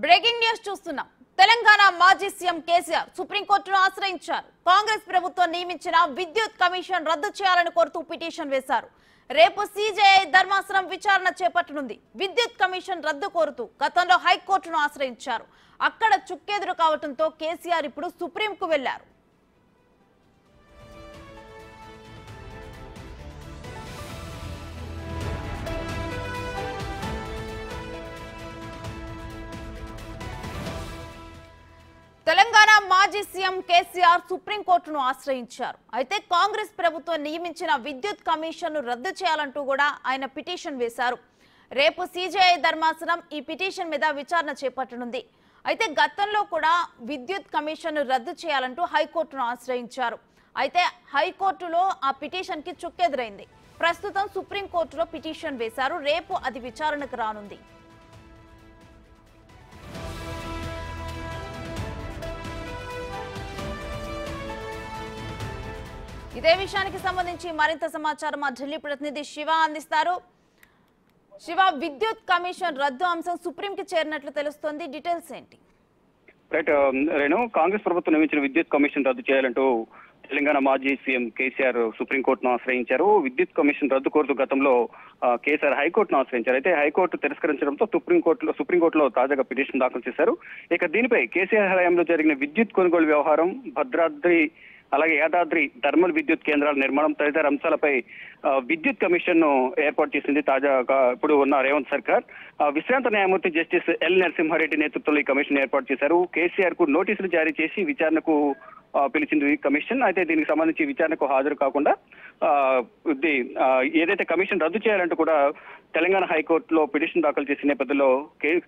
Breaking news చూస్తున్నాం. తెలంగాణ మాజీ CM KCR సుప్రీంకోర్టును ఆశ్రయించారు. కాంగ్రెస్ ప్రభుత్వం నియమించిన విద్యుత్ కమిషన్ రద్దు చేయాలని కోరుతూ పిటిషన్ వేశారు. రేపు సీజేఐ ధర్మాసనం విచారణ చేపట్టనుంది. విద్యుత్ కమిషన్ రద్దు కోరుతూ గతంలో హైకోర్టును ఆశ్రయించారు. అక్కడ చుక్కెదురు కావడంతో కేసీఆర్ ఇప్పుడు సుప్రీంకు వెళ్లారు. తెలంగాణ మాజీ సీఎం కేసీఆర్ సుప్రీంకోర్టును ఆశ్రయించారు. అయితే కాంగ్రెస్ ప్రభుత్వం నియమించిన విద్యుత్ కమిషన్ను రద్దు చేయాలంటూ కూడా ఆయన పిటిషన్ వేశారు. రేపు సీజేఐ ధర్మాసనం ఈ పిటిషన్ మీద విచారణ చేపట్టనుంది. అయితే గతంలో కూడా విద్యుత్ కమిషన్ను రద్దు చేయాలంటూ హైకోర్టును ఆశ్రయించారు. అయితే హైకోర్టులో ఆ పిటిషన్ కి చుక్కెదురైంది. ప్రస్తుతం సుప్రీంకోర్టులో పిటిషన్ వేశారు. రేపు అది విచారణకు రానుంది. ఇదే విషయానికి సంబంధించి మరింత సమాచారం మా ఢిల్లీ ప్రతినిధి శివ అందిస్తారు. శివ, విద్యుత్ కమిషన్ రద్దు అంశం సుప్రీంకి చేరినట్లు తెలుస్తోంది. డీటెయిల్స్ ఏంటి? రైట్ రేణు, కాంగ్రెస్ ప్రభుత్వం నియమించిన విద్యుత్ కమిషన్ రద్దు చేయాలంటూ తెలంగాణ మాజీ సీఎం కేసీఆర్ సుప్రీంకోర్టును ఆశ్రయించారు. విద్యుత్ కమిషన్ రద్దు కోరుతూ గతంలో కేసీఆర్ హైకోర్టును ఆశ్రయించారు. అయితే హైకోర్టు తిరస్కరించడంతో సుప్రీంకోర్టులో తాజాగా పిటిషన్ దాఖలు చేశారు. ఇక దీనిపై కేసీఆర్ హయాంలో జరిగిన విద్యుత్ కొనుగోలు వ్యవహారం, భద్రాద్రి అలాగే యాదాద్రి థర్మల్ విద్యుత్ కేంద్రాల నిర్మాణం తదితర అంశాలపై విద్యుత్ కమిషన్ ను ఏర్పాటు చేసింది తాజాగా ఇప్పుడు ఉన్న రేవంత్ సర్కార్. విశ్రాంత న్యాయమూర్తి జస్టిస్ ఎల్ నరసింహారెడ్డి నేతృత్వంలో ఈ కమిషన్ ఏర్పాటు చేశారు. కేసీఆర్ కు నోటీసులు జారీ చేసి విచారణకు పిలిచింది కమిషన్. అయితే దీనికి సంబంధించి విచారణకు హాజరు కాకుండా ఏదైతే కమిషన్ రద్దు చేయాలంటూ కూడా తెలంగాణ హైకోర్టులో పిటిషన్ దాఖలు చేసిన నేపథ్యంలో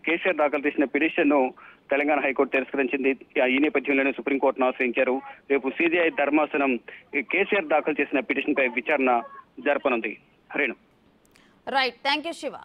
కేసీఆర్ దాఖలు చేసిన పిటిషన్ ను తెలంగాణ హైకోర్టు తిరస్కరించింది. ఈ నేపథ్యంలోనే సుప్రీంకోర్టును ఆశ్రయించారు. రేపు సీజీఐ ధర్మాసనం కేసీఆర్ దాఖలు చేసిన పిటిషన్ పై విచారణ జరపనుంది. Renu. Right, thank you Shiva.